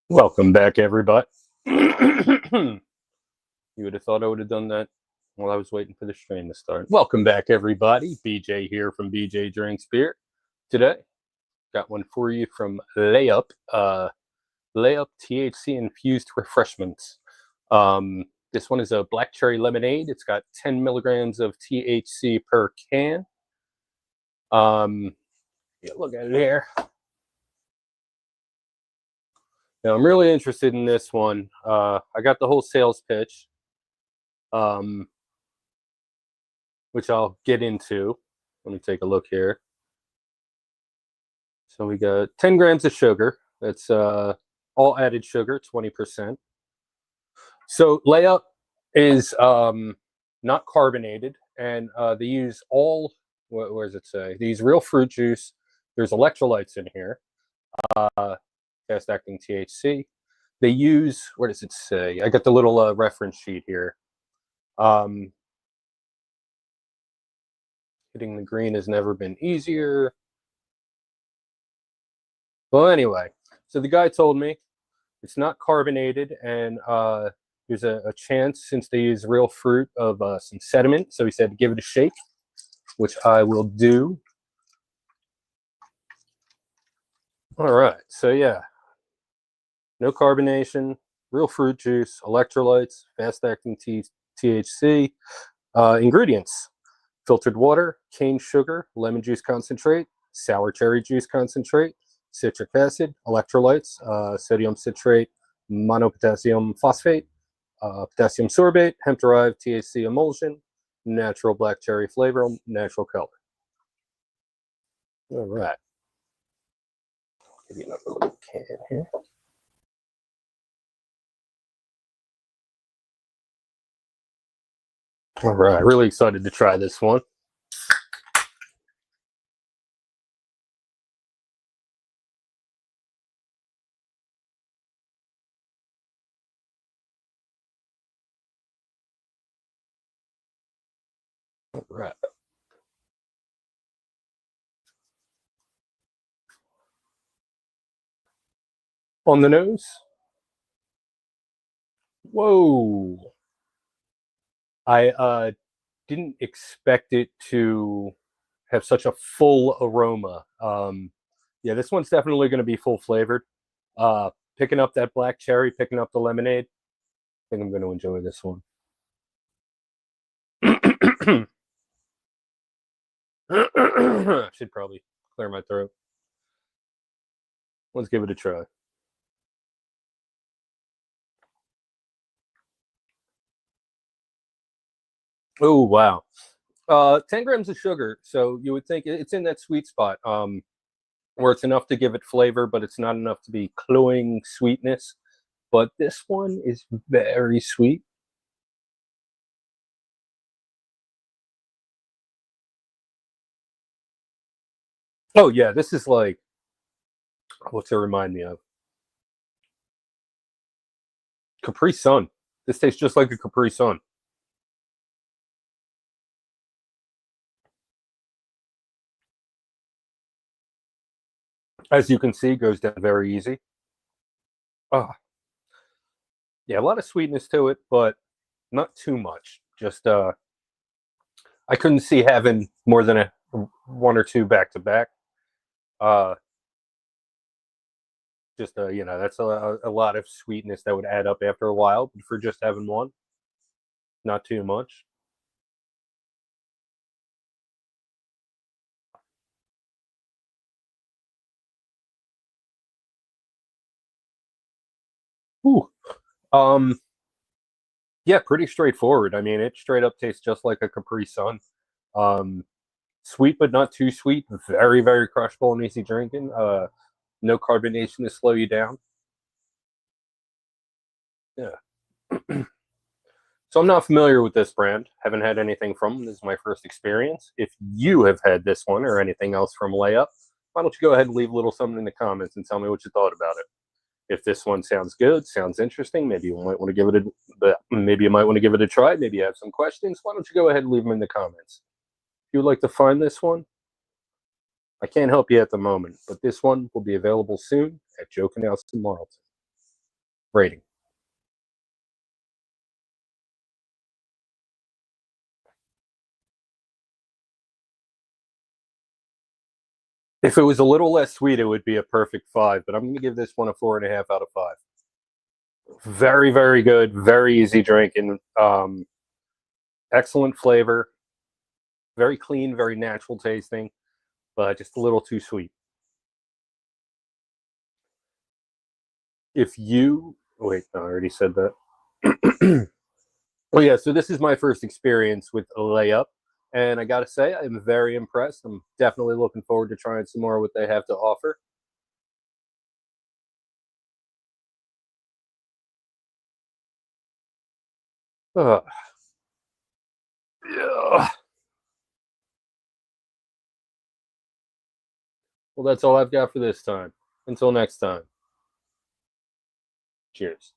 Welcome back, everybody. You would have thought I would have done that while I was waiting for the stream to start. Welcome back, everybody. BJ here from BJ Drinks Beer. Today, got one for you from Layup. Layup THC infused refreshments. This one is a black cherry lemonade. It's got 10 milligrams of THC per can. Look at it here. Now, I'm really interested in this one. I got the whole sales pitch, which I'll get into. Let me take a look here. So we got 10 grams of sugar. That's all added sugar, 20%. So Layup is not carbonated, and they use where does it say? They use real fruit juice. There's electrolytes in here. Fast-acting THC. They use, where does it say? I got the little reference sheet here. Hitting the green has never been easier. Well, anyway, so the guy told me it's not carbonated, and there's a chance, since they use real fruit, of some sediment. So he said give it a shake, which I will do. All right, so yeah. No carbonation, real fruit juice, electrolytes, fast-acting THC. Ingredients: filtered water, cane sugar, lemon juice concentrate, sour cherry juice concentrate, citric acid, electrolytes, sodium citrate, monopotassium phosphate, potassium sorbate, hemp-derived THC emulsion, natural black cherry flavor, natural color. All right. Give you another little can here. All right, really excited to try this one. All right. On the nose. Whoa. I didn't expect it to have such a full aroma. Yeah, this one's definitely going to be full flavored. Picking up that black cherry, picking up the lemonade. I think I'm going to enjoy this one. Should probably clear my throat. Let's give it a try. Oh, wow. 10 grams of sugar. So you would think it's in that sweet spot where it's enough to give it flavor, but it's not enough to be cloying sweetness. But this one is very sweet. Oh, yeah. This is like, what's it remind me of? Capri Sun. This tastes just like a Capri Sun. As you can see, goes down very easy. Oh, yeah, a lot of sweetness to it, but not too much. Just I couldn't see having more than one or two back to back. Just that's a lot of sweetness that would add up after a while. But for just having one, not too much. Ooh. Yeah, pretty straightforward. I mean, it straight up tastes just like a Capri Sun. Sweet, but not too sweet. Very, very crushable and easy drinking. No carbonation to slow you down. Yeah. So I'm not familiar with this brand. Haven't had anything from them. This is my first experience. If you have had this one or anything else from Layup, why don't you go ahead and leave a little something in the comments and tell me what you thought about it. If this one sounds good, sounds interesting, maybe you might want to give it a try. Maybe you have some questions. Why don't you go ahead and leave them in the comments? If you would like to find this one, I can't help you at the moment, but this one will be available soon at Joe Canals in Marlton. rating. If it was a little less sweet, it would be a perfect 5, but I'm going to give this one a 4.5 out of 5. Very, very good. Very easy drinking. Excellent flavor. Very clean, very natural tasting, but just a little too sweet. If you wait, no, I already said that. Well, yeah. So this is my first experience with a layup, and I gotta say, I'm very impressed. I'm definitely looking forward to trying some more of what they have to offer. Uh, yeah. Well, that's all I've got for this time. Until next time. Cheers.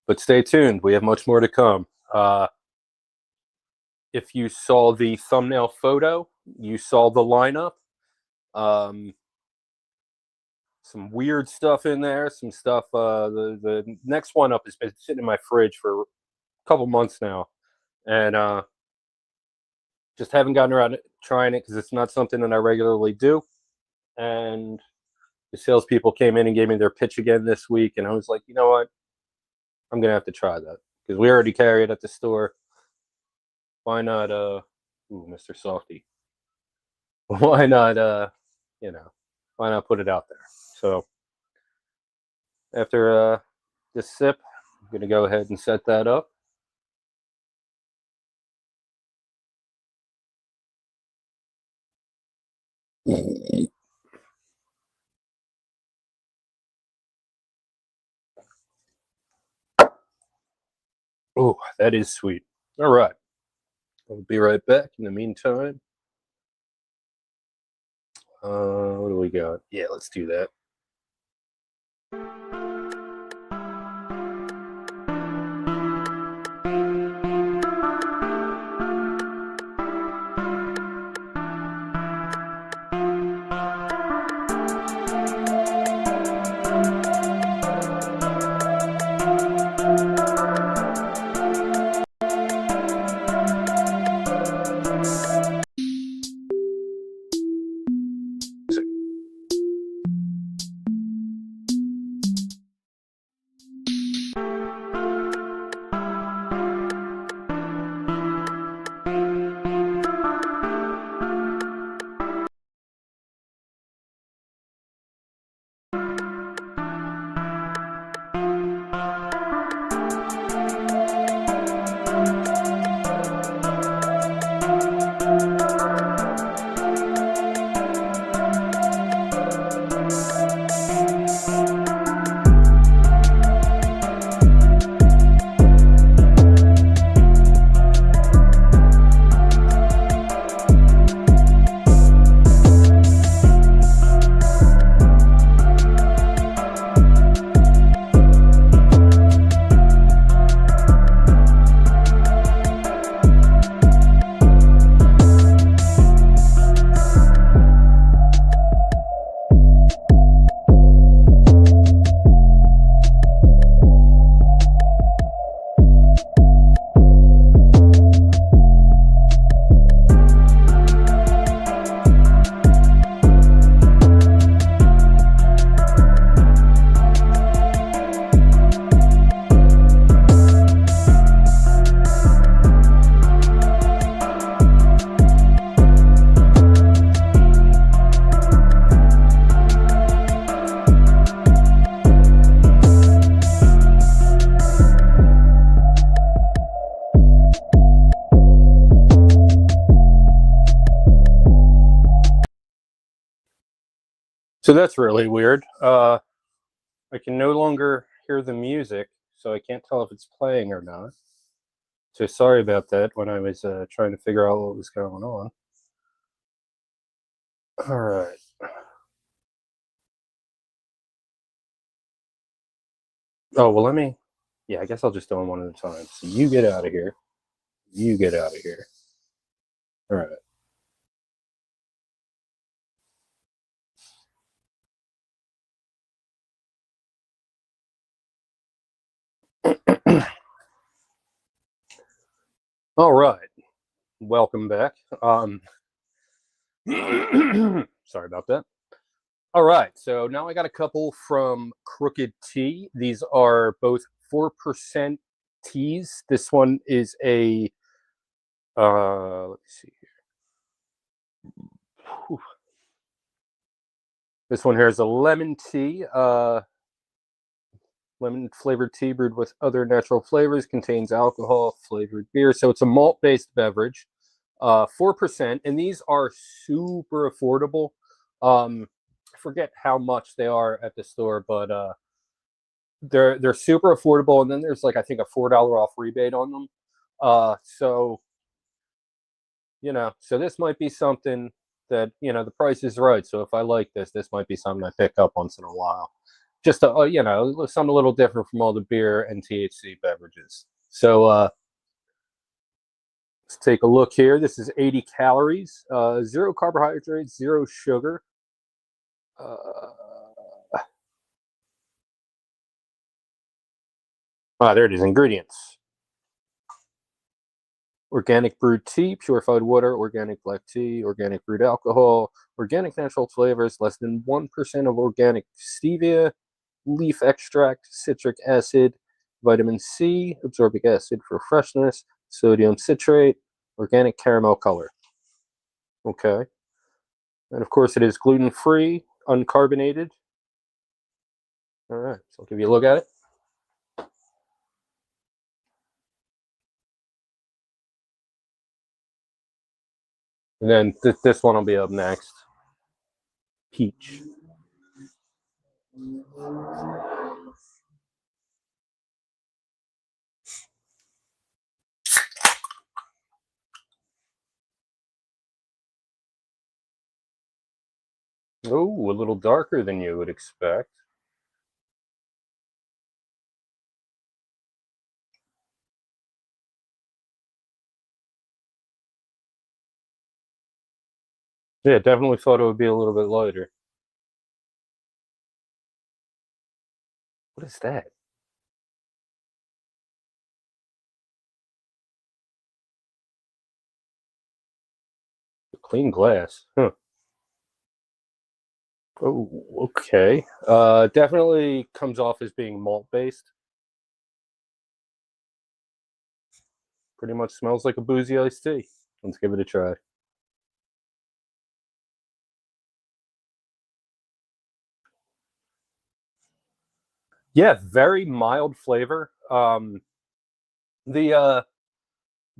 But stay tuned. We have much more to come. If you saw the thumbnail photo, you saw the lineup. Um, some weird stuff in there. Some stuff. The next one up has been sitting in my fridge for a couple months now, and just haven't gotten around to trying it because it's not something that I regularly do. And the salespeople came in and gave me their pitch again this week, and I was like, you know what? I'm gonna have to try that because we already carry it at the store. Why not? Ooh, Mr. Softy. Why not? You know, why not put it out there? So after this sip, I'm gonna go ahead and set that up. Oh, that is sweet. All right. I'll be right back. In the meantime, what do we got? Yeah, let's do that. So that's really weird. I can no longer hear the music, so I can't tell if it's playing or not. So sorry about that when I was trying to figure out what was going on. All right. Oh, well, let me. Yeah, I guess I'll just do them one at a time. So you get out of here. You get out of here. All right. All right, welcome back. Sorry about that. All right, so now I got a couple from Crooked Tea. These are both 4% teas. This one is a let me see here. This one here is a lemon tea. Lemon flavored tea brewed with other natural flavors, contains alcohol flavored beer. So it's a malt based beverage, 4%, and these are super affordable. I forget how much they are at the store, but they're super affordable. And then there's like I think a $4 off rebate on them. So so this might be something that the price is right. So if I like this might be something I pick up once in a while. Just to, something a little different from all the beer and THC beverages. So let's take a look here. This is 80 calories, 0 carbohydrates, 0 sugar. There it is. Ingredients: organic brewed tea, purified water, organic black tea, organic brewed alcohol, organic natural flavors, less than 1% of organic stevia, leaf extract, citric acid, vitamin C, absorbic acid for freshness, sodium citrate, organic caramel color. Okay. And of course, it is gluten free, uncarbonated. All right. So I'll give you a look at it. And then this one will be up next. Peach. Oh, a little darker than you would expect. Yeah, definitely thought it would be a little bit lighter. What is that? Clean glass. Huh. Oh, okay. Definitely comes off as being malt based. Pretty much smells like a boozy iced tea. Let's give it a try. Yeah, very mild flavor. The uh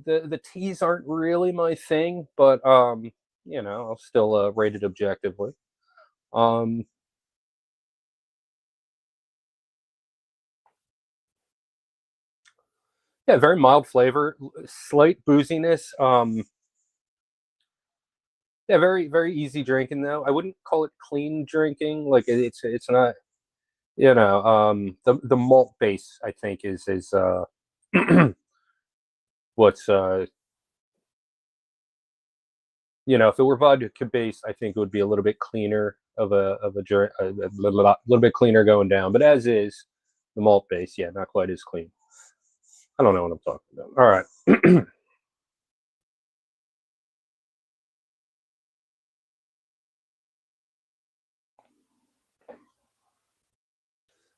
the teas aren't really my thing, but I'll still rate it objectively. Um, yeah, very mild flavor, slight booziness. Yeah, very very easy drinking though. I wouldn't call it clean drinking. Like it's not. The malt base I think is what's if it were vodka based, I think it would be a little bit cleaner of a drink, a little bit cleaner going down. But as is, the malt base, yeah, not quite as clean. I don't know what I'm talking about. All right.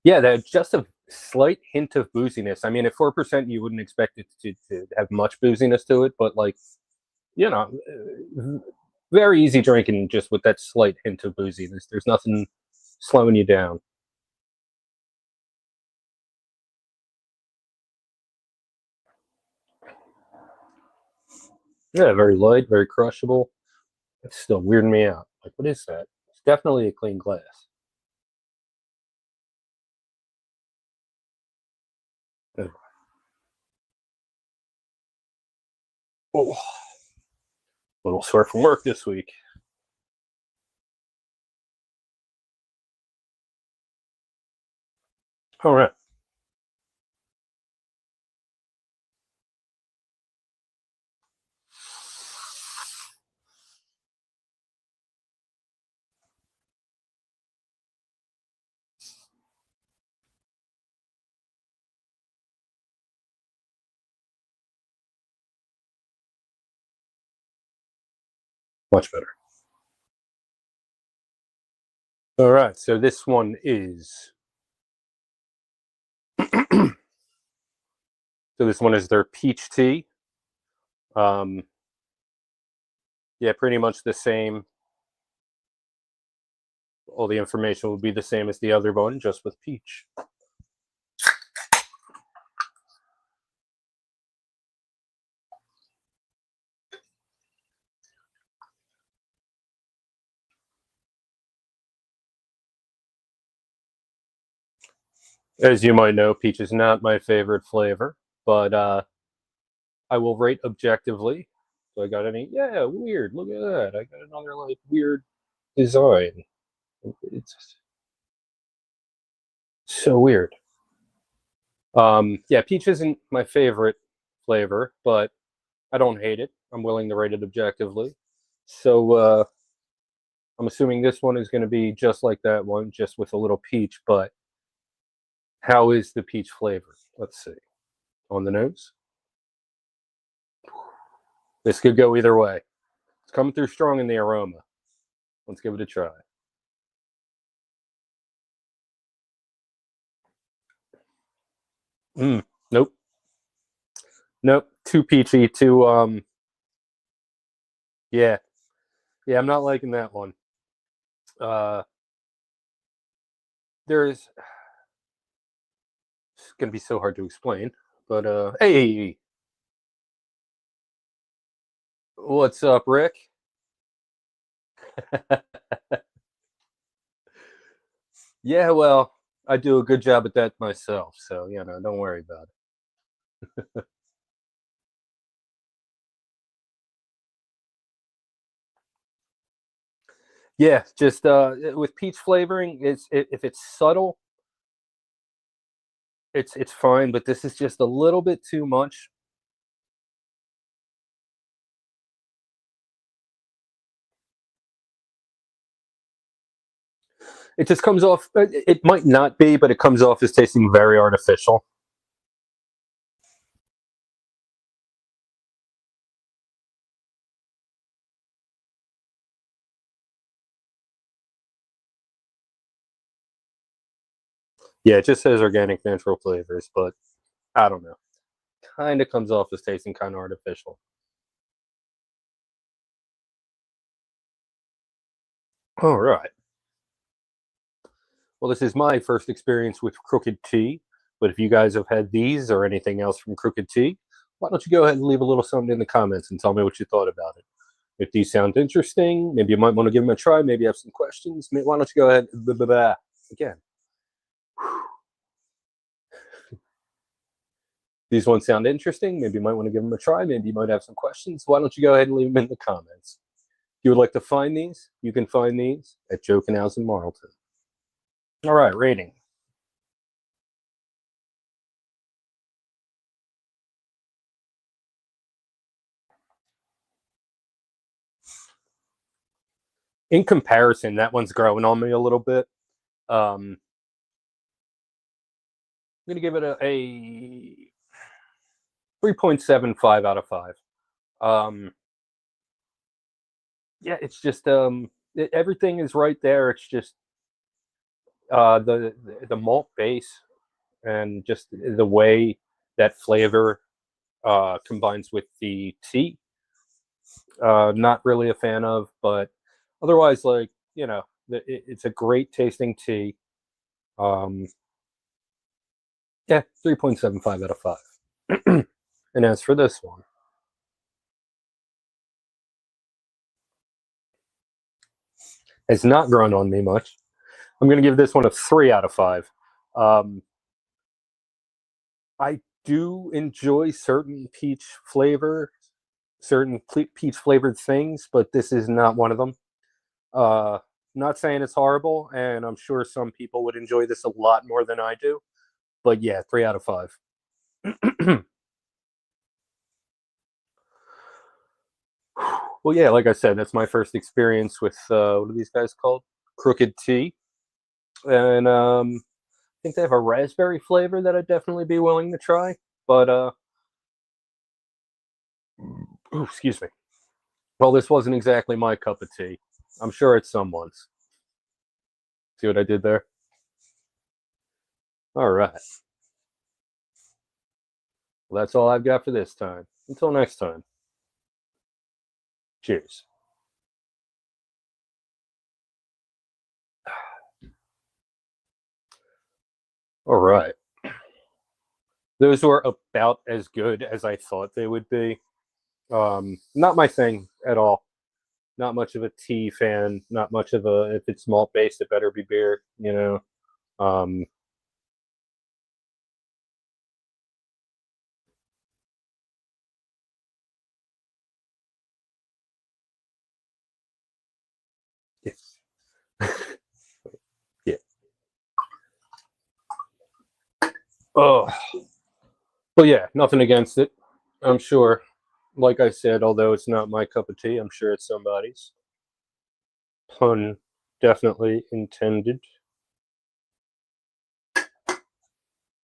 Yeah, that just a slight hint of booziness. I mean, at 4%, you wouldn't expect it to have much booziness to it, but like you know, very easy drinking just with that slight hint of booziness. There's nothing slowing you down. Yeah, very light, very crushable. It's still weirding me out. Like, what is that? It's definitely a clean glass. Oh, a little sore from work this week. All right. Much better. All right, so this one is so this one is their peach tea. Yeah, pretty much the same. All the information will be the same as the other one, just with peach. As you might know, peach is not my favorite flavor, but I will rate objectively. So I got any? Yeah, weird. Look at that. I got another like weird design. It's so weird. Yeah, peach isn't my favorite flavor, but I don't hate it. I'm willing to rate it objectively. So I'm assuming this one is going to be just like that one, just with a little peach. But how is the peach flavor? Let's see. On the nose. This could go either way. It's coming through strong in the aroma. Let's give it a try. Nope. Nope. Too peachy. Too yeah. Yeah, I'm not liking that one. There's it's gonna be so hard to explain. But hey, what's up, Rick? Yeah, well, I do a good job at that myself, so don't worry about it. Yeah, just with peach flavoring, if it's subtle, it's fine, but this is just a little bit too much. It just comes off. It might not be, but it comes off as tasting very artificial. Yeah, it just says organic natural flavors, but I don't know. Kind of comes off as tasting kind of artificial. All right. Well, this is my first experience with Crooked Tea, but if you guys have had these or anything else from Crooked Tea, why don't you go ahead and leave a little something in the comments and tell me what you thought about it. If these sound interesting, maybe you might want to give them a try. Maybe you have some questions. Why don't you go ahead? Again. These ones sound interesting. Maybe you might want to give them a try. Maybe you might have some questions. Why don't you go ahead and leave them in the comments? If you would like to find these, you can find these at Joe Canals in Marlton. All right, rating. In comparison, that one's growing on me a little bit. I'm going to give it a 3.75 out of 5. Yeah, it's just everything is right there. It's just the malt base and just the way that flavor combines with the tea. Not really a fan of, but otherwise, like it's a great tasting tea. Um, yeah, 3.75 out of 5. And as for this one, it's not grown on me much. I'm going to give this one a 3 out of 5. Um, I do enjoy certain peach flavor, certain peach flavored things, but this is not one of them. Uh, not saying it's horrible, and I'm sure some people would enjoy this a lot more than I do. But yeah, 3 out of 5. Well, yeah, like I said, that's my first experience with what are these guys called? Crooked Tea, and I think they have a raspberry flavor that I'd definitely be willing to try. But ooh, excuse me. Well, this wasn't exactly my cup of tea. I'm sure it's someone's. See what I did there? All right. Well, that's all I've got for this time. Until next time. Cheers. All right. Those were about as good as I thought they would be. Not my thing at all. Not much of a tea fan. Not much of a, if it's malt based, it better be beer, you know. Um, yes. Yeah. Oh, but yeah, nothing against it. I'm sure. Like I said, although it's not my cup of tea, I'm sure it's somebody's. Pun definitely intended.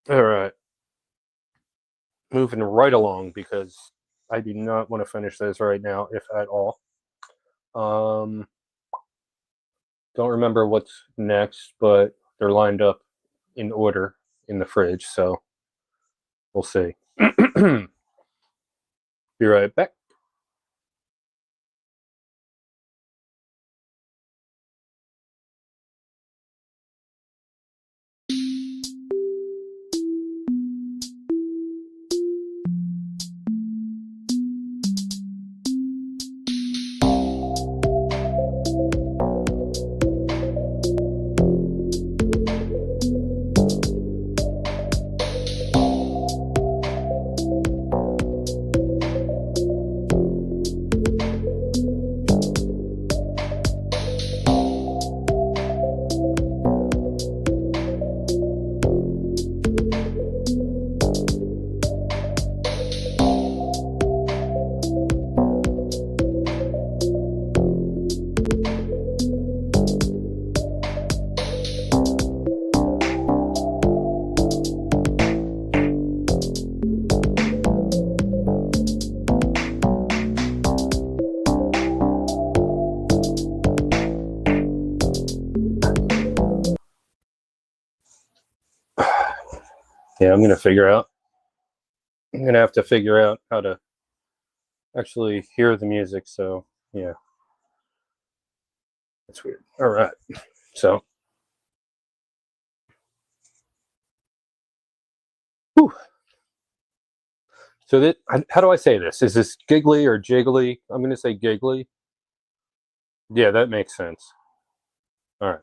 All right. Moving right along because I do not want to finish this right now, if at all. Um, don't remember what's next, but they're lined up in order in the fridge, so we'll see. Be right back. Yeah, I'm gonna figure out. I'm gonna have to figure out how to actually hear the music. So yeah, that's weird. All right. So, whew. So that, how do I say this? Is this giggly or jiggly? I'm gonna say giggly. Yeah, that makes sense. All right.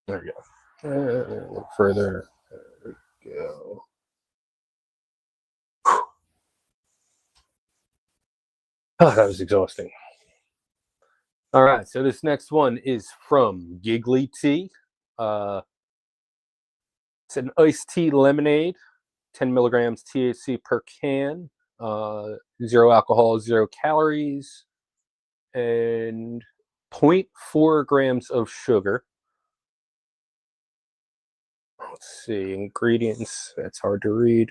There we go. A little further. There we go. Oh, that was exhausting. All right, so this next one is from Giggly Tea. Uh, it's an iced tea lemonade, 10 milligrams THC per can, zero alcohol, 0 calories, and zero point 0.4 grams of sugar. Let's see, ingredients. That's hard to read.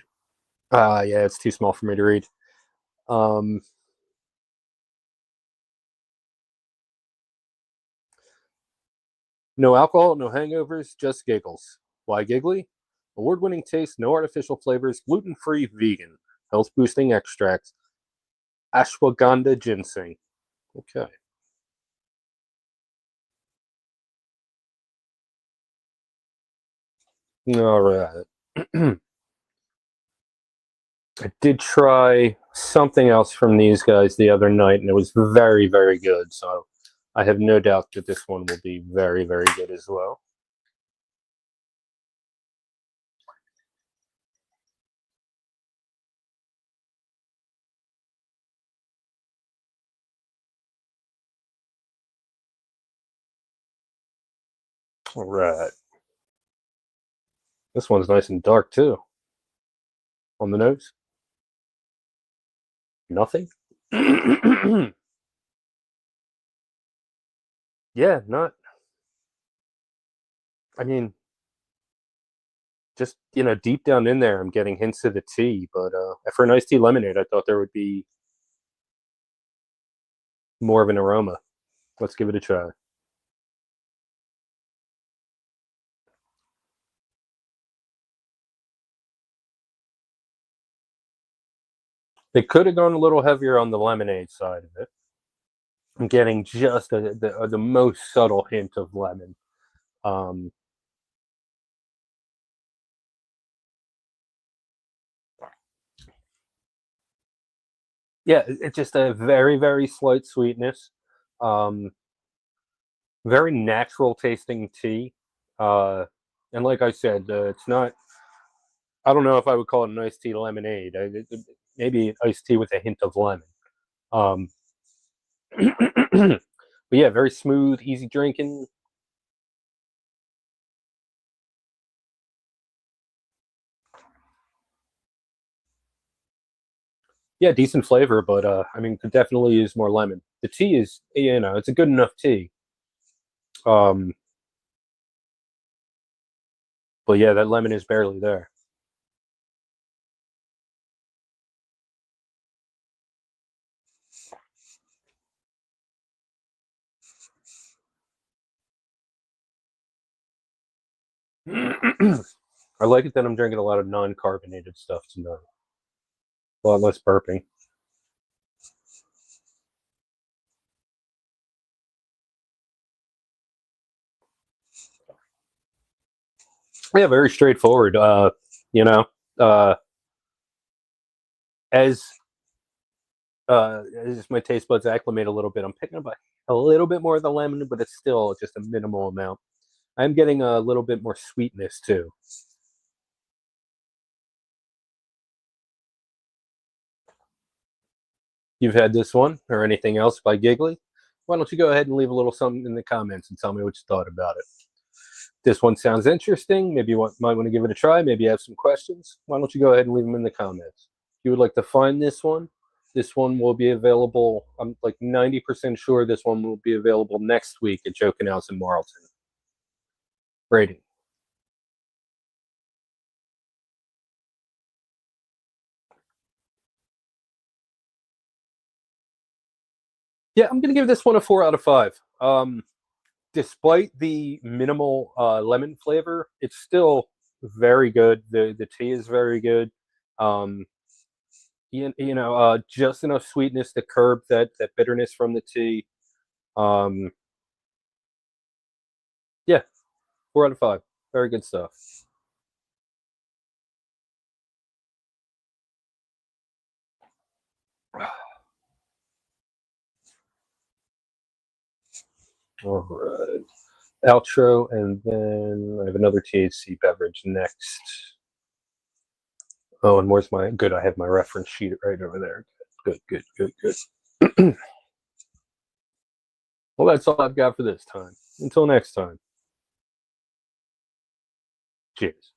Yeah, it's too small for me to read. Um, No alcohol, no hangovers, just giggles. Why giggly? Award winning taste, no artificial flavors, gluten free, vegan, health boosting extracts, ashwagandha ginseng. Okay. All right. I did try something else from these guys the other night, and it was very, very good. So I have no doubt that this one will be very, very good as well. All right. This one's nice and dark too. On the nose. Nothing. Yeah, not. I mean, just deep down in there, I'm getting hints of the tea. But for an iced tea lemonade, I thought there would be more of an aroma. Let's give it a try. They could have gone a little heavier on the lemonade side of it. I'm getting just the most subtle hint of lemon. Um, yeah, it's just a very, very slight sweetness. Um, very natural tasting tea. And like I said, it's not. I don't know if I would call it an iced tea lemonade. Maybe iced tea with a hint of lemon. Um, but yeah, very smooth, easy drinking. Yeah, decent flavor, but I mean, could definitely use more lemon. The tea is, it's a good enough tea. Um, but yeah, that lemon is barely there. I like it that I'm drinking a lot of non-carbonated stuff tonight. A lot less burping. Yeah, very straightforward. You know, uh, as as my taste buds acclimate a little bit, I'm picking up a little bit more of the lemon, but it's still just a minimal amount. I'm getting a little bit more sweetness too. You've had this one or anything else by Giggly? Why don't you go ahead and leave a little something in the comments and tell me what you thought about it? This one sounds interesting. Maybe might want to give it a try. Maybe you have some questions. Why don't you go ahead and leave them in the comments? If you would like to find this one will be available. I'm like 90% sure this one will be available next week at Joking House in Marlton. Rating. Yeah, I'm gonna give this one a 4 out of 5. Despite the minimal lemon flavor, it's still very good. The tea is very good. Um, just enough sweetness to curb that bitterness from the tea. Um, yeah, 4 out of 5. Very good stuff. All right. Outro, and then I have another THC beverage next. Oh, and where's my good? I have my reference sheet right over there. Good, good, good, good. Well, that's all I've got for this time. Until next time. Cheers.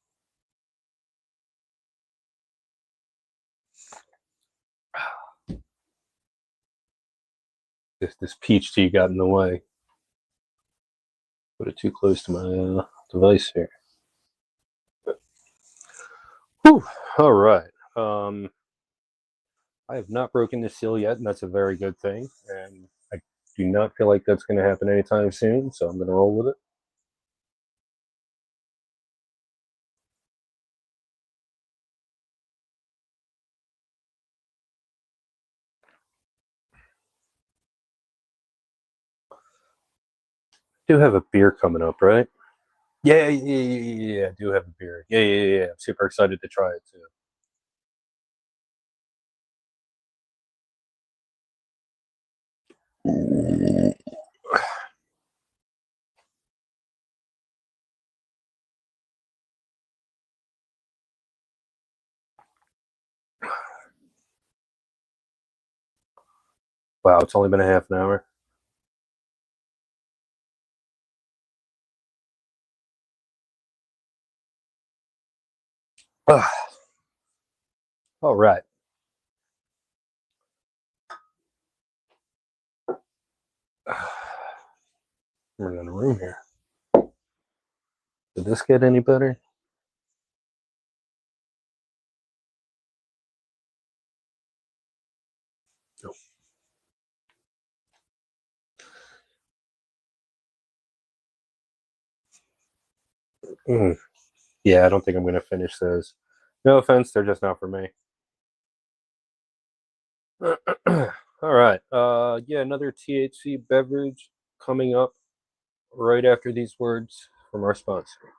This peach tea got in the way. Put it too close to my device here. Whew. All right. I have not broken the seal yet, and that's a very good thing. And I do not feel like that's going to happen anytime soon, so I'm going to roll with it. Do have a beer coming up, right? Yeah, yeah, yeah, yeah, yeah. I do have a beer. Yeah, yeah, yeah. I'm super excited to try it too. Wow, it's only been a half an hour. All right. We're in a room here. Did this get any better? No. Yeah, I don't think I'm going to finish those. No offense, they're just not for me. All right. Yeah, another THC beverage coming up right after these words from our sponsor.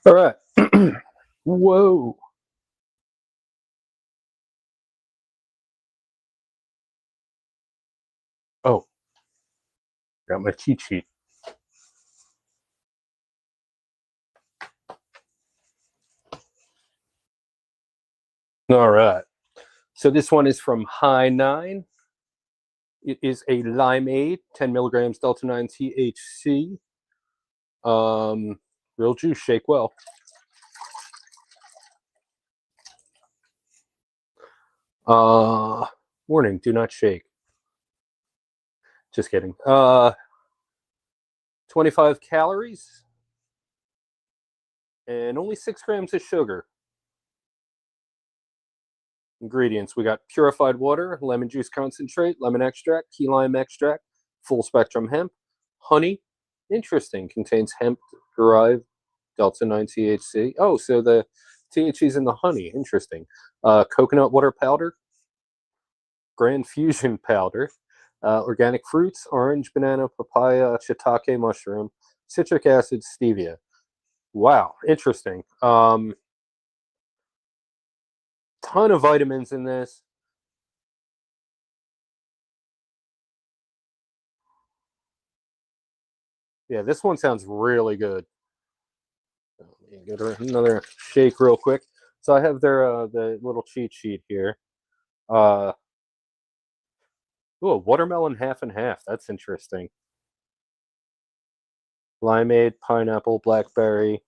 All right. Whoa. Oh, got my cheat sheet. All right. So this one is from High Nine. It is a limeade, 10 milligrams Delta 9 THC. Real juice, shake well. Warning, do not shake. Just kidding. 25 calories and only 6 grams of sugar. Ingredients: we got purified water, lemon juice concentrate, lemon extract, key lime extract, full spectrum hemp, honey. Interesting, contains hemp derived Delta 9 THC. Oh, so the THC is in the honey. Interesting. Coconut water powder, Grand Fusion powder, organic fruits, orange, banana, papaya, shiitake mushroom, citric acid, stevia. Wow, interesting. Ton of vitamins in this. Yeah, this one sounds really good. Get another shake real quick. So I have their the little cheat sheet here. Ooh, watermelon half and half. That's interesting. Limeade, pineapple, blackberry.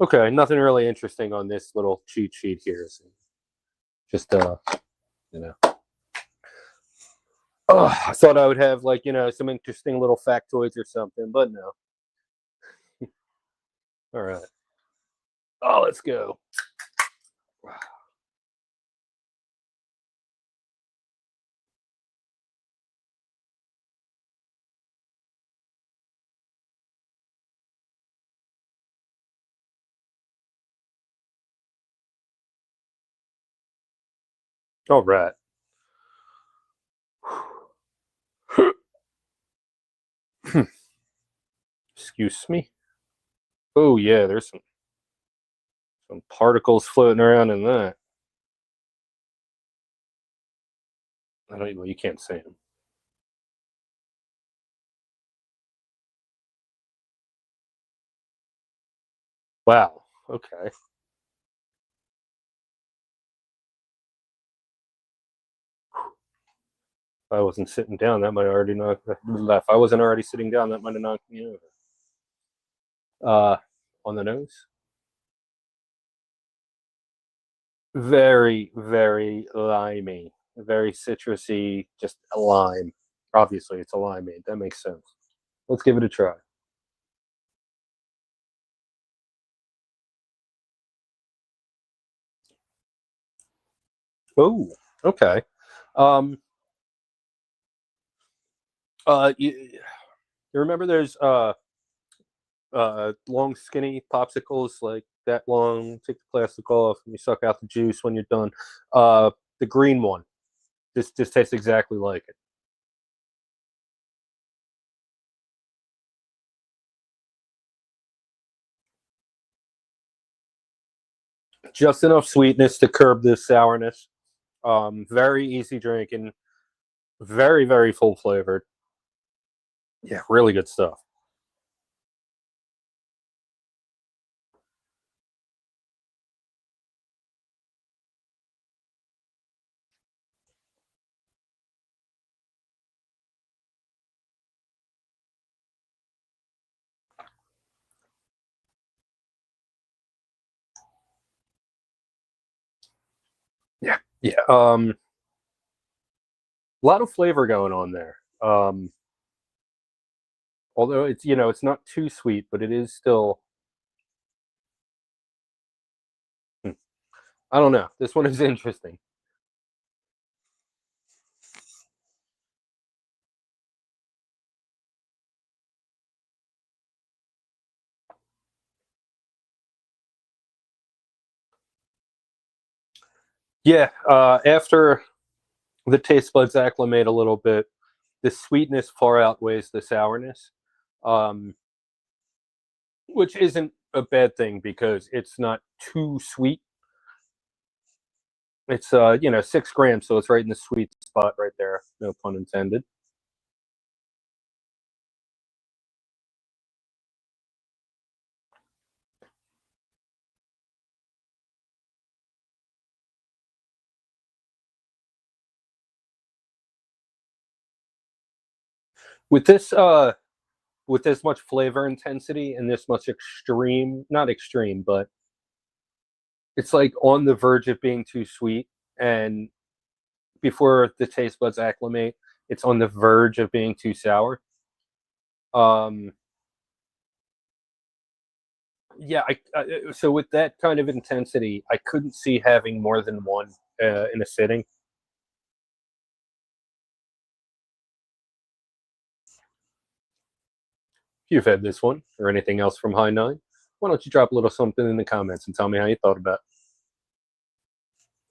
Okay, nothing really interesting on this little cheat sheet here. So just you know. Oh, I thought I would have like some interesting little factoids or something, but no. All right. Oh, let's go. All right. Excuse me. Oh yeah, there's some particles floating around in that. I don't even. You can't see them. Wow. Okay. If I wasn't sitting down, that might already knock. If I wasn't already sitting down, that might have knocked me over. On the nose. Very, very limey. Very citrusy. Just a lime. Obviously, it's a limeade. That makes sense. Let's give it a try. Oh, okay. Um, you remember there's long skinny popsicles like that long. Take the plastic off and you suck out the juice when you're done. Uh, the green one. This tastes exactly like it. Just enough sweetness to curb this sourness. Very easy drinking. Very very full flavored. Yeah, really good stuff. Yeah, yeah. A lot of flavor going on there. Although it's it's not too sweet, but it is still. Hmm, I don't know. This one is interesting. Yeah. After the taste buds acclimate a little bit, the sweetness far outweighs the sourness, um, which isn't a bad thing because it's not too sweet. It's 6 grams, so it's right in the sweet spot right there. No pun intended. With this much flavor intensity and this much extreme, not extreme, but it's like on the verge of being too sweet, and before the taste buds acclimate, it's on the verge of being too sour. Um, yeah, so with that kind of intensity, I couldn't see having more than one in a sitting. If you've had this one or anything else from High Nine, why don't you drop a little something in the comments and tell me how you thought about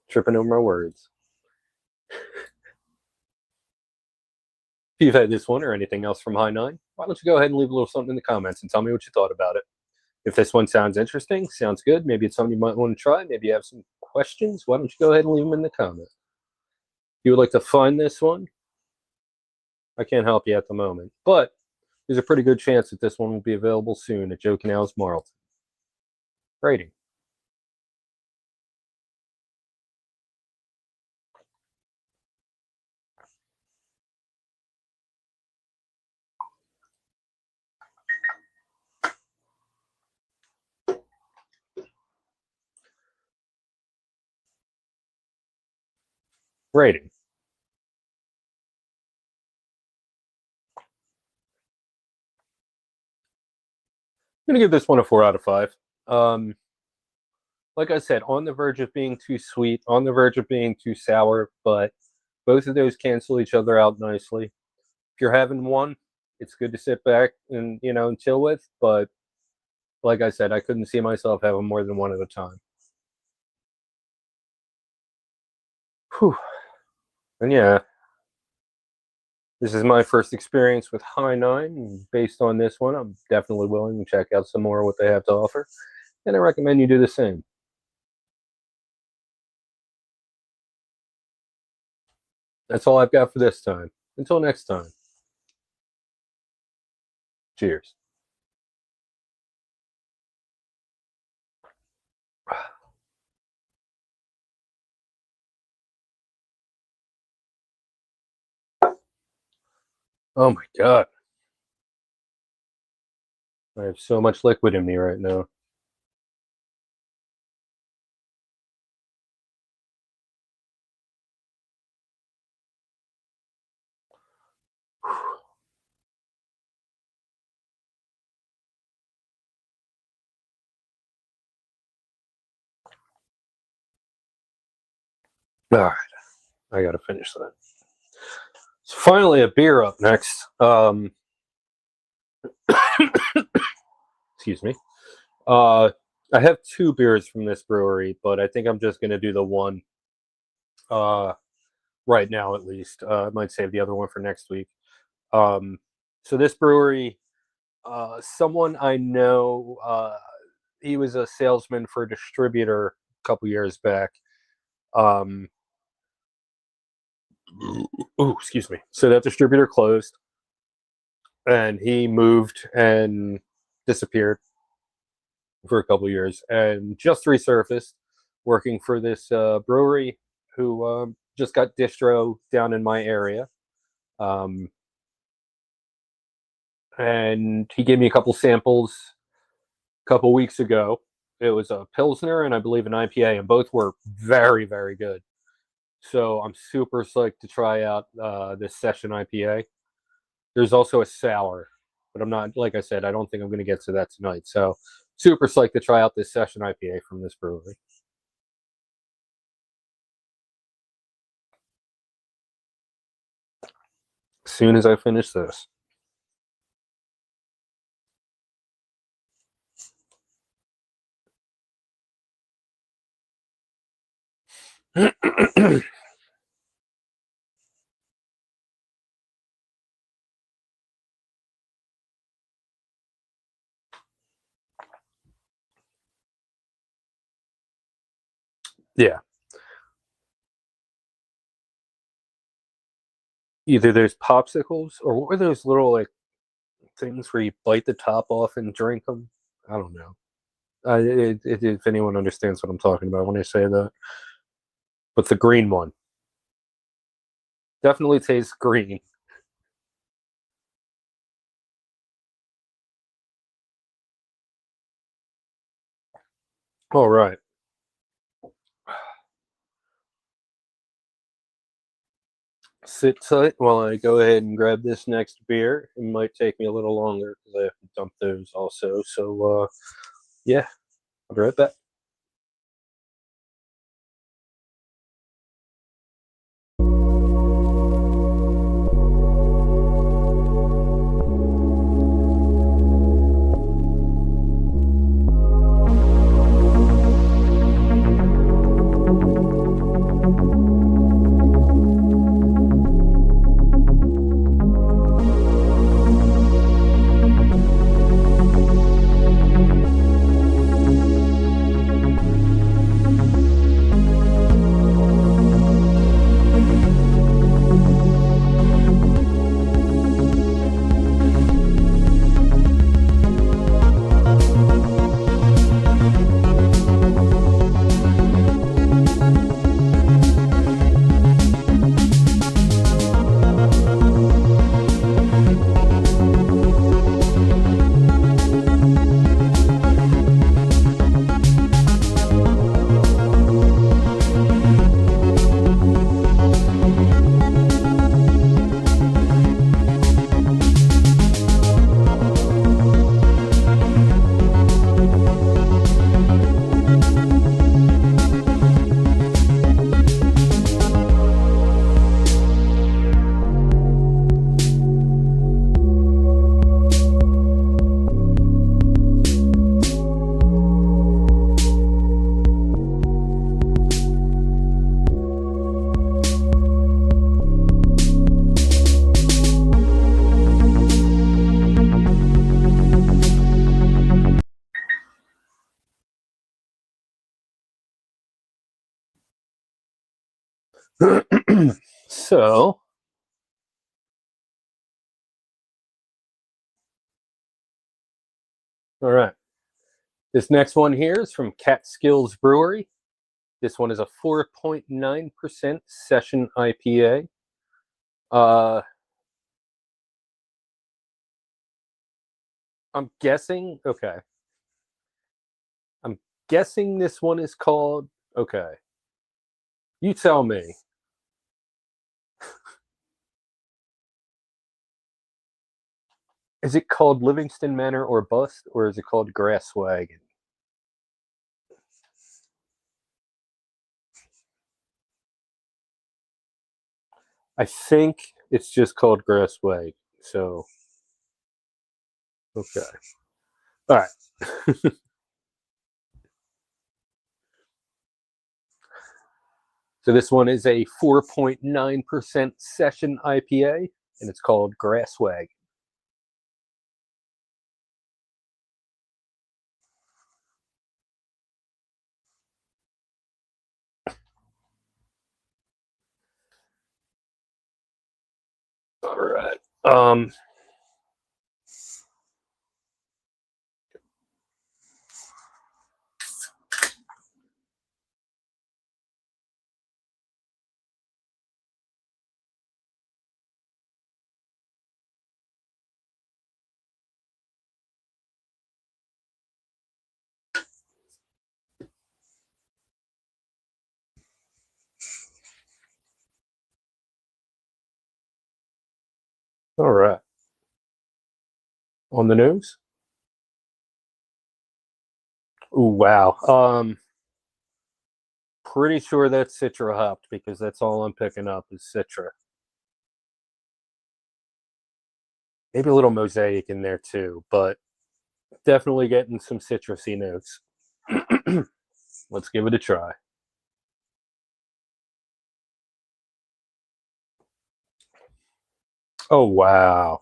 it? Tripping over my words. If you've had this one or anything else from High Nine, why don't you go ahead and leave a little something in the comments and tell me what you thought about it? If this one sounds interesting, sounds good, maybe it's something you might want to try, maybe you have some questions, why don't you go ahead and leave them in the comments? If you would like to find this one, I can't help you at the moment, but there's a pretty good chance that this one will be available soon at Joe Canals Marlton. Rating. Rating. I'm going to give this one a 4 out of 5. Um, like I said, on the verge of being too sweet, on the verge of being too sour, but both of those cancel each other out nicely. If you're having one, it's good to sit back and and chill with. But like I said, I couldn't see myself having more than one at a time. Whew. And yeah, this is my first experience with High Nine. And based on this one, I'm definitely willing to check out some more of what they have to offer, and I recommend you do the same. That's all I've got for this time. Until next time, cheers. Oh my god, I have so much liquid in me right now. All right, I got to finish that. So finally, a beer up next. Excuse me. I have two beers from this brewery, but I think I'm just going to do the one right now, at least. I might save the other one for next week. So this brewery, someone I know, he was a salesman for a distributor a couple years back. Excuse me. So that distributor closed, and he moved and disappeared for a couple years, and just resurfaced, working for this brewery who just got distro down in my area. And he gave me a couple samples a couple weeks ago. It was a Pilsner and I believe an IPA, and both were very, very good. So I'm super psyched to try out this session IPA. There's also a sour, but I'm not, like I said, I don't think I'm going to get to that tonight. So super psyched to try out this session IPA from this brewery. As soon as I finish this. Yeah. Either there's popsicles, or what were those little like things where you bite the top off and drink them? I don't know. If anyone understands what I'm talking about when I say that. But the green one definitely tastes green. All right. Sit tight while I go ahead and grab this next beer. It might take me a little longer because I have to dump those also. So, yeah, I'll be right back. So, all right. This next one here is from Catskills Brewery. This one is a 4.9% session IPA. I'm guessing, okay. I'm guessing this one is called, okay. You tell me. Is it called Livingston Manor or Bust, or is it called Grass Wagon? I think it's just called Grassway. So, okay. All right. So this one is a 4.9% session IPA, and it's called Grasswag. All right. All right. On the nose. Ooh, wow. Pretty sure that's Citra hopped because that's all I'm picking up is Citra. Maybe a little Mosaic in there too, but definitely getting some citrusy notes. Let's give it a try. Oh, wow.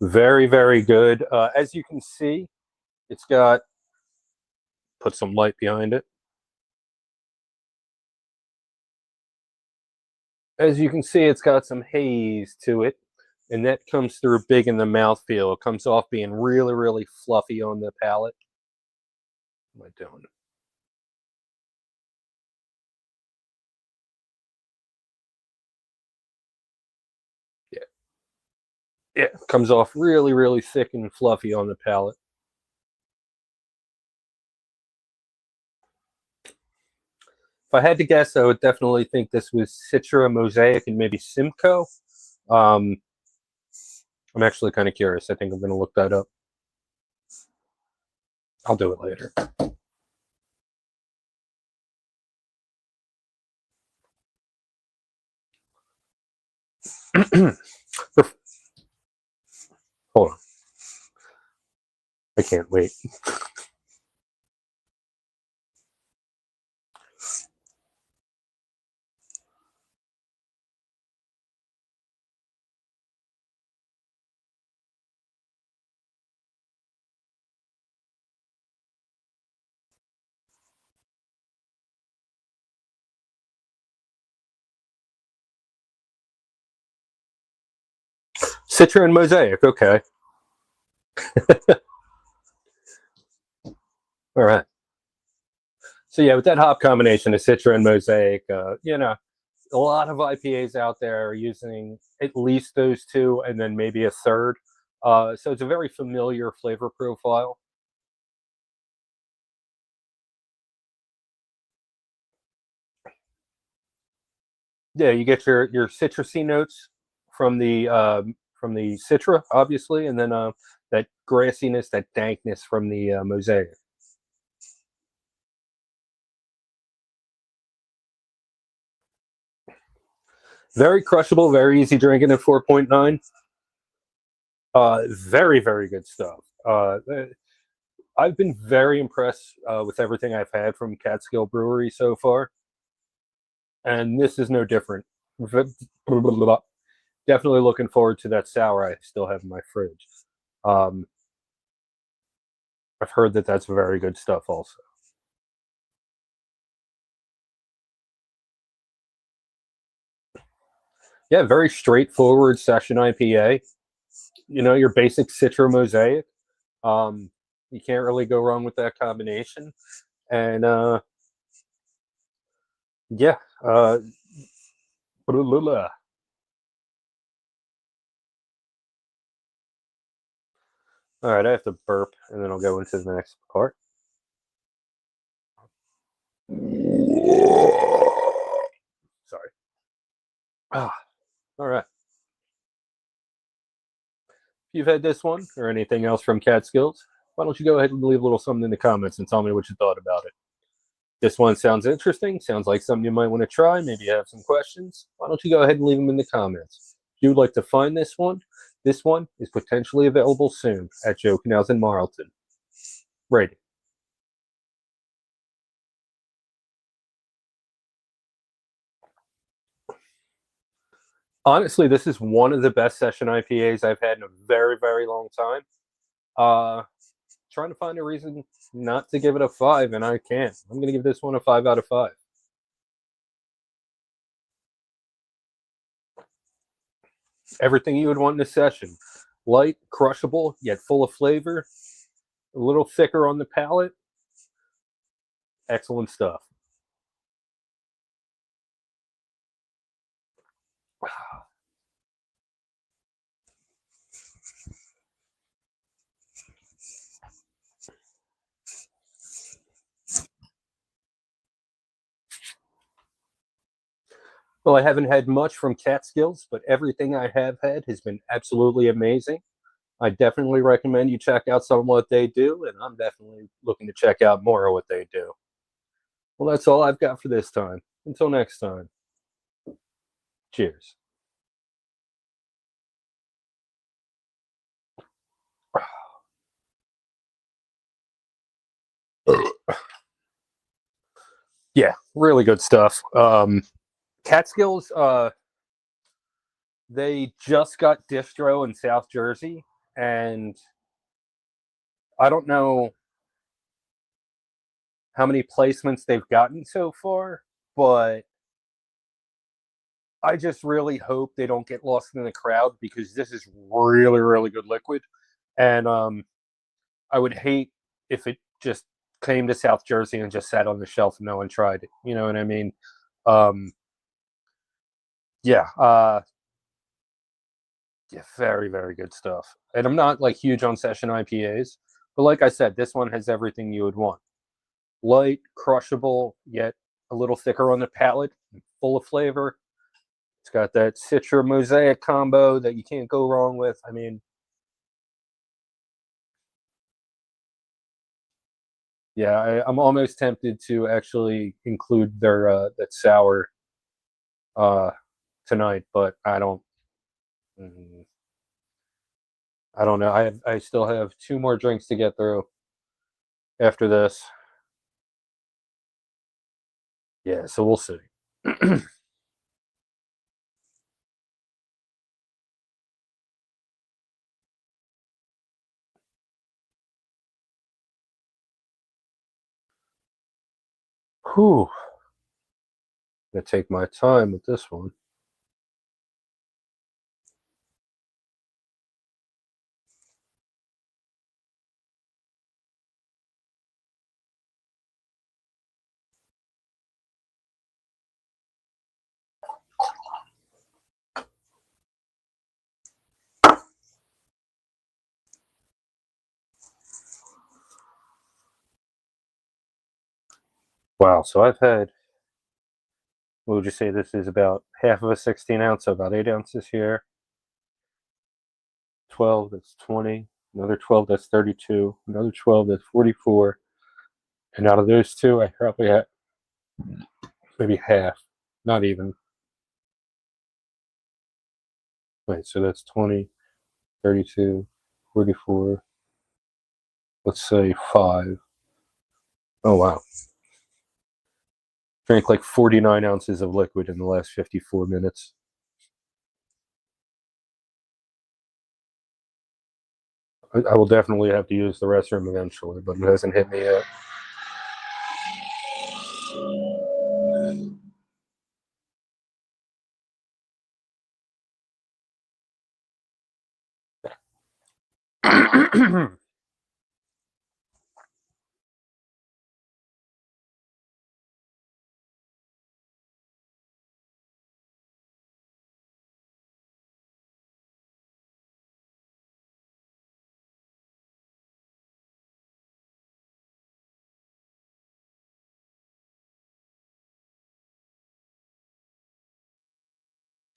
Very, very good. As you can see, it's got, put some light behind it. As you can see, it's got some haze to it, and that comes through big in the mouthfeel. It comes off being really, really fluffy on the palate. What am I doing? Yeah. Yeah, it comes off really, really thick and fluffy on the palate. If I had to guess, I would definitely think this was Citra, Mosaic, and maybe Simcoe. Um, I'm actually kind of curious. I think I'm going to look that up. I'll do it later. Hold on. I can't wait. Citra and Mosaic. Okay. All right. So yeah, with that hop combination of Citra and Mosaic, a lot of IPAs out there are using at least those two, and then maybe a third. So it's a very familiar flavor profile. Yeah, you get your citrusy notes from the Citra, obviously, and then that grassiness, that dankness from the Mosaic. Very crushable, very easy drinking at 4.9. Very, very good stuff. I've been very impressed with everything I've had from Catskill Brewery so far, and this is no different. Definitely looking forward to that sour I still have in my fridge. Um, I've heard that that's very good stuff also. Yeah, very straightforward session IPA. Your basic Citra Mosaic. Um, you can't really go wrong with that combination. And yeah, blah, blah, blah. All right, I have to burp, and then I'll go into the next part. Sorry. Ah, all right. If you've had this one or anything else from Catskills, why don't you go ahead and leave a little something in the comments and tell me what you thought about it. This one sounds interesting. Sounds like something you might want to try. Maybe you have some questions. Why don't you go ahead and leave them in the comments? If you would like to find this one is potentially available soon at Joe Canals in Marlton. Rating. Honestly, this is one of the best session IPAs I've had in a very, very long time. Trying to find a reason not to give it a 5, and I can't. I'm going to give this one a 5 out of 5. Everything you would want in a session. Light, crushable, yet full of flavor. A little thicker on the palate. Excellent stuff. Well, I haven't had much from Catskills, but everything I have had has been absolutely amazing. I definitely recommend you check out some of what they do, and I'm definitely looking to check out more of what they do. Well, that's all I've got for this time. Until next time, cheers. Yeah, really good stuff. Catskills, they just got distro in South Jersey, and I don't know how many placements they've gotten so far, but I just really hope they don't get lost in the crowd because this is really, really good liquid. And I would hate if it just came to South Jersey and just sat on the shelf and no one tried it. You know what I mean? Um, yeah, yeah, very, very good stuff. And I'm not like huge on session IPAs, but like I said, this one has everything you would want. Light, crushable, yet a little thicker on the palate, full of flavor. It's got that Citra Mosaic combo that you can't go wrong with. I mean, yeah, I'm almost tempted to actually include their that sour uh, tonight, but I don't. mm, I don't know. I still have 2 more drinks to get through after this. Yeah, so we'll see. Whew. Gonna take my time with this one. Wow. So I've had. What would you say this is about half of a 16 ounce, so about 8 ounces here. 12, that's 20. Another 12, that's 32. Another 12, that's 44. And out of those two, I probably had maybe half, not even. Wait, so that's 20, 32, 44. Let's say 5. Oh, wow. Drank like 49 ounces of liquid in the last 54 minutes. I will definitely have to use the restroom eventually, but it hasn't hit me yet.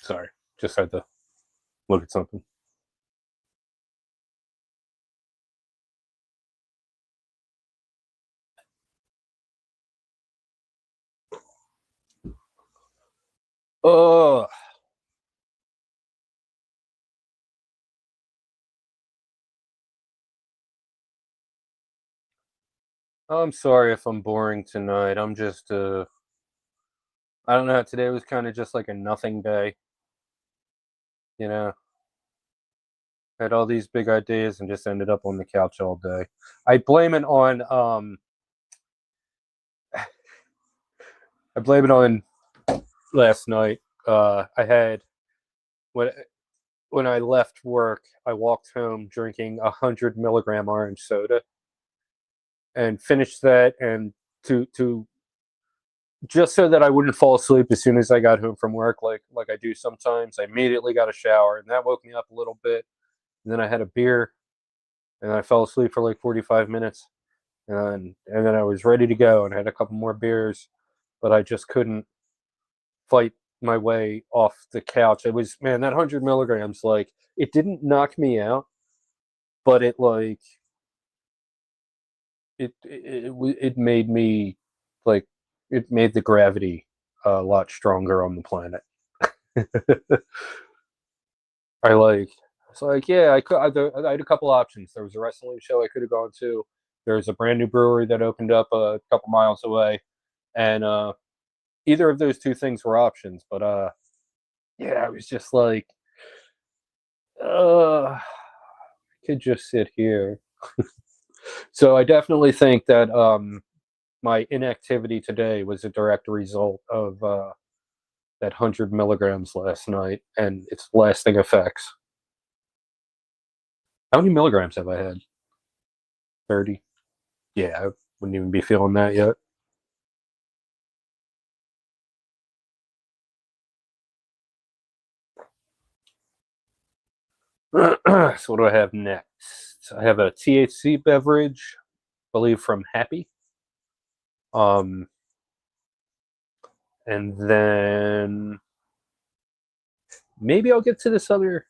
Sorry, just had to look at something. Oh, I'm sorry if I'm boring tonight. I'm just I don't know. Today was kind of just like a nothing day. You know, had all these big ideas and just ended up on the couch all day. I blame it on I blame it on last night. I had when when I left work, I walked home drinking 100 milligram orange soda and finished that, and to just so that I wouldn't fall asleep as soon as I got home from work, like I do sometimes. I immediately got a shower, and that woke me up a little bit. And then I had a beer, and I fell asleep for like 45 minutes, and then I was ready to go, and I had a couple more beers, but I just couldn't fight my way off the couch. It was, man, that 100 milligrams, like, it didn't knock me out, but it made me, like, it made the gravity a lot stronger on the planet. I like it's like, yeah, I had a couple options. There was a wrestling show I could have gone to. There's a brand new brewery that opened up a couple miles away, and either of those two things were options. But yeah, I was just like, I could just sit here. So I definitely think that my inactivity today was a direct result of that 100 milligrams last night and its lasting effects. How many milligrams have I had? 30. Yeah, I wouldn't even be feeling that yet. So what do I have next? I have a THC beverage, I believe from Happy. Um, and then maybe I'll get to the sour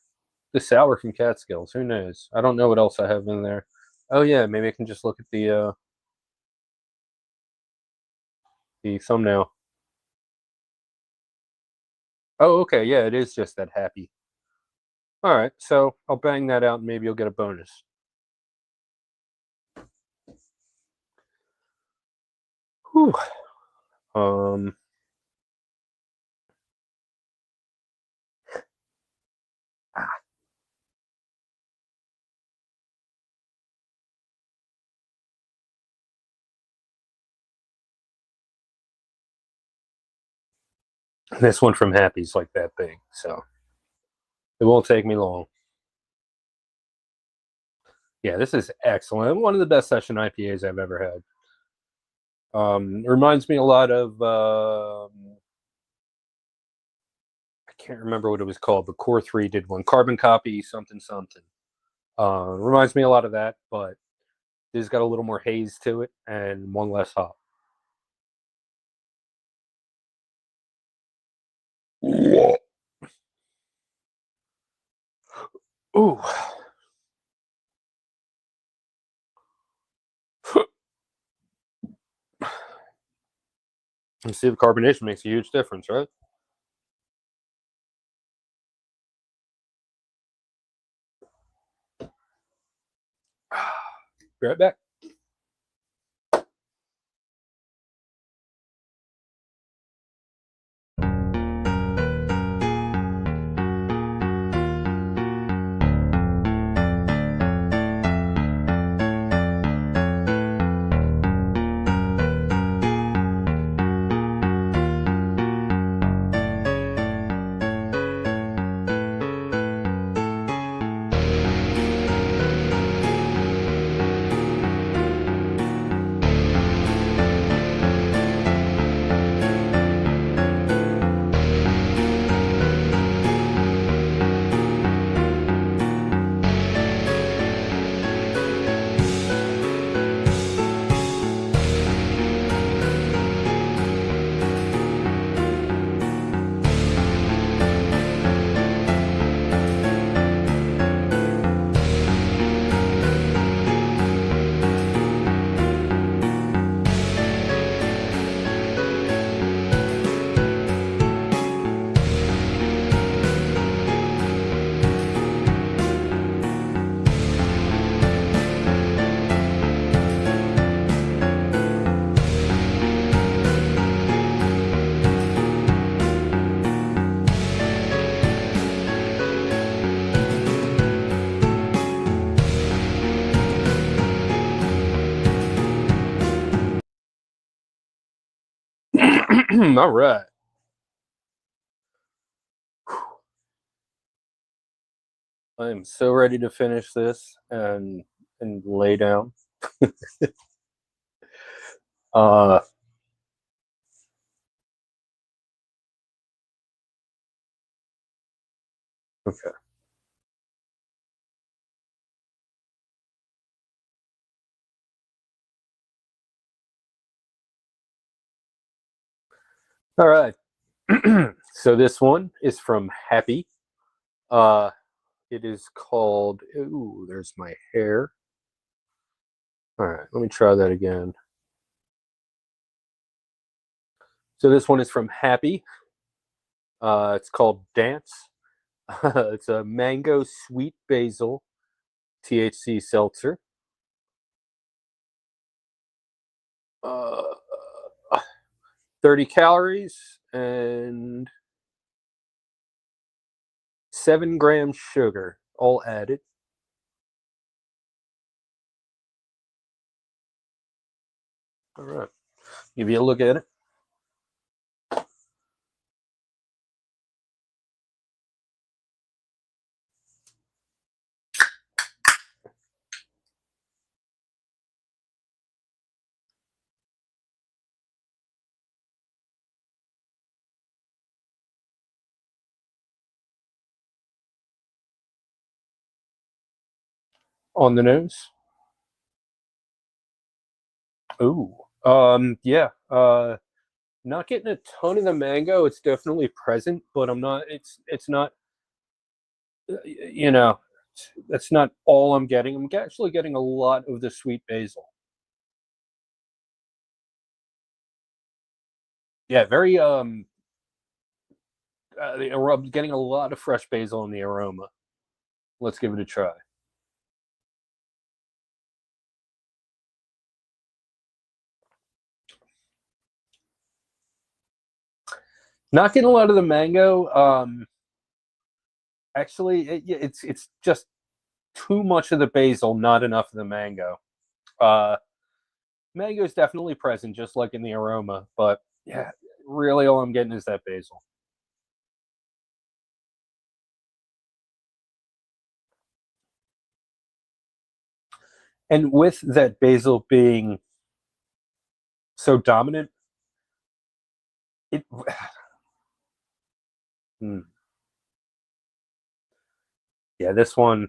from Catskills. Who knows? I don't know what else I have in there. Oh yeah, maybe I can just look at the thumbnail. Oh, okay, yeah, it is just that Happy. All right, so I'll bang that out, and maybe you'll get a bonus. Whew. Um, this one from Happy's like that big, so it won't take me long. Yeah, this is excellent. One of the best session IPAs I've ever had. It reminds me a lot of I can't remember what it was called, but Core 3 did one. Carbon Copy something something. Reminds me a lot of that, but this got a little more haze to it and one less hop. Ooh. You see, the carbonation makes a huge difference, right? Be right back. All right. I am so ready to finish this and lay down. Uh, okay. All right. So this one is from Happy. Uh, it is called. Ooh, there's my hair. All right, let me try that again. So this one is from Happy. It's called Dance. It's a mango sweet basil THC seltzer. Uh, 30 calories and 7 grams sugar, all added. All right. Give you a look at it. On the nose. Ooh. Yeah. Not getting a ton of the mango. It's definitely present, but I'm not. It's not. You know, that's not all I'm getting. I'm actually getting a lot of the sweet basil. Yeah, very. I'm getting a lot of fresh basil in the aroma. Let's give it a try. Not getting a lot of the mango. Actually, it's just too much of the basil, not enough of the mango. Uh, Mango is definitely present, just like in the aroma, but yeah, really all I'm getting is that basil. And with that basil being so dominant, it hmm, yeah, this one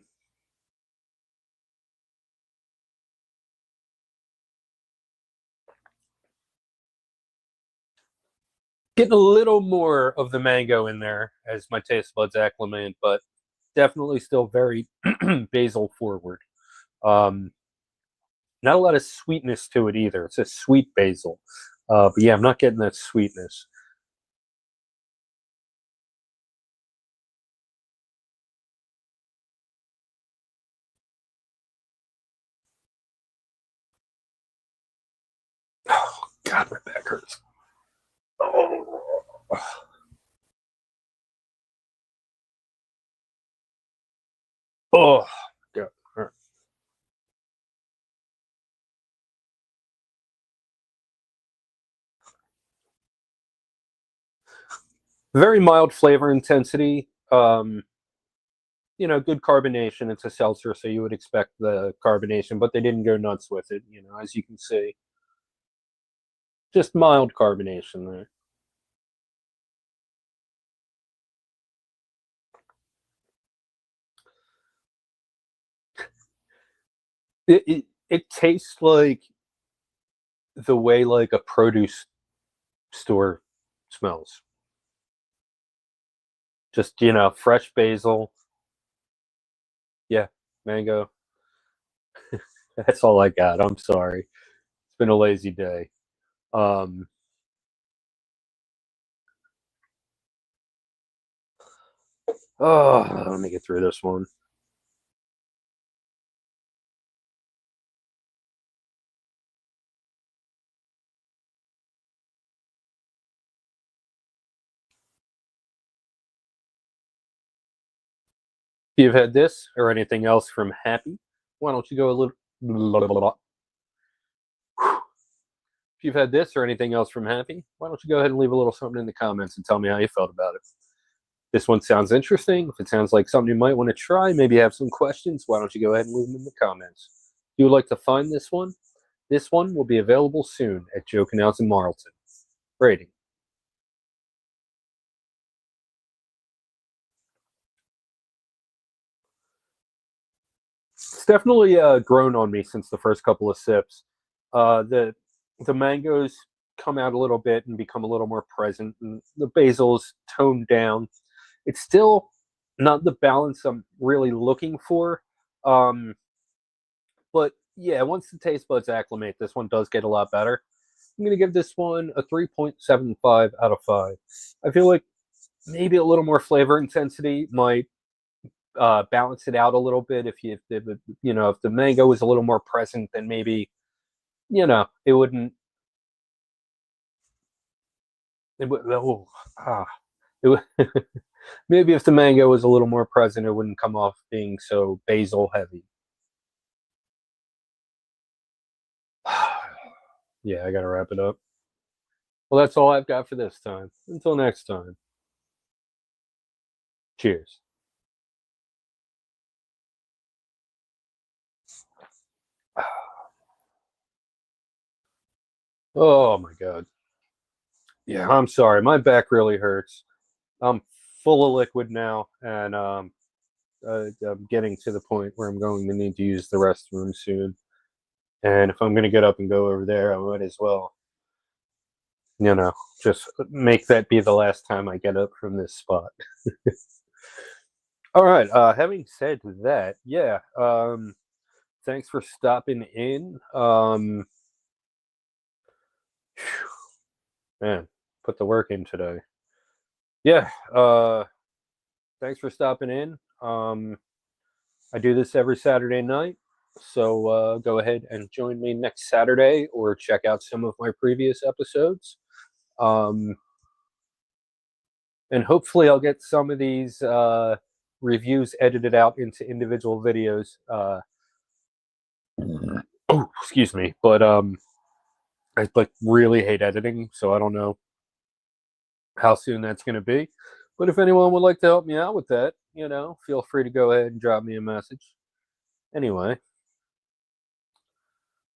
getting a little more of the mango in there as my taste buds acclimate, but definitely still very basil forward. Um, Not a lot of sweetness to it either. It's a sweet basil, but yeah, I'm not getting that sweetness. Oh God, my back hurts. Oh, oh God. Very mild flavor intensity. Good carbonation. It's a seltzer, so you would expect the carbonation, but they didn't go nuts with it. As you can see, just mild carbonation there. It tastes like the way like a produce store smells. Just fresh basil. Yeah, mango. That's all I got. I'm sorry. It's been a lazy day. Um, oh, let me get through this one. If you've had this or anything else from Happy, why don't you go a little? If if you've had this or anything else from Happy, why don't you go ahead and leave a little something in the comments and tell me how you felt about it. This one sounds interesting. If it sounds like something you might want to try, maybe have some questions, why don't you go ahead and leave them in the comments. If you would like to find this one will be available soon at Joe Canals in Marlton. Rating. It's definitely grown on me since the first couple of sips. The mangoes come out a little bit and become a little more present, and the basil's toned down. It's still not the balance I'm really looking for, but yeah, once the taste buds acclimate, this one does get a lot better. I'm going to give this one a 3.75 out of 5. I feel like maybe a little more flavor intensity might balance it out a little bit. If the mango was a little more present, then maybe it wouldn't. It would. Oh, it would, maybe if the mango was a little more present, it wouldn't come off being so basil heavy. Yeah, I gotta wrap it up. Well, that's all I've got for this time. Until next time. Cheers. Oh my god. Yeah, I'm sorry. My back really hurts. I'm full of liquid now, and I'm getting to the point where I'm going to need to use the restroom soon. And if I'm going to get up and go over there, I might as well, just make that be the last time I get up from this spot. All right. Having said that, yeah. Thanks for stopping in. Man, put the work in today. Yeah. Thanks for stopping in. I do this every Saturday night, so go ahead and join me next Saturday or check out some of my previous episodes. And hopefully I'll get some of these reviews edited out into individual videos. Oh, excuse me. But I really hate editing, so I don't know how soon that's going to be. But if anyone would like to help me out with that, feel free to go ahead and drop me a message. Anyway,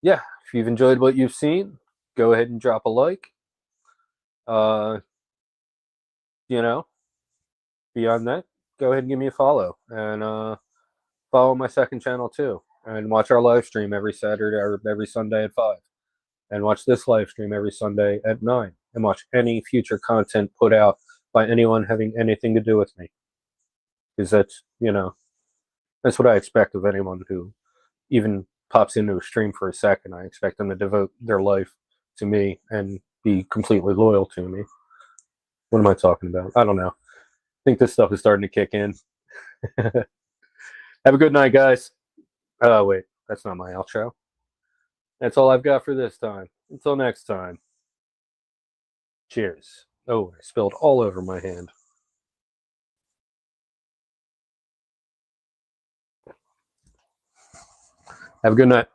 yeah, if you've enjoyed what you've seen, go ahead and drop a like. Beyond that, go ahead and give me a follow, and follow my second channel too, and watch our live stream every Saturday or every Sunday at 5, and watch this live stream every Sunday at 9, and watch any future content put out by anyone having anything to do with me, because that's what I expect of anyone who even pops into a stream for a second. I expect them to devote their life to me and be completely loyal to me. What am I talking about? I don't know. I think this stuff is starting to kick in. Have a good night, guys. Oh, wait. That's not my outro. That's all I've got for this time. Until next time. Cheers. Oh, I spilled all over my hand. Have a good night.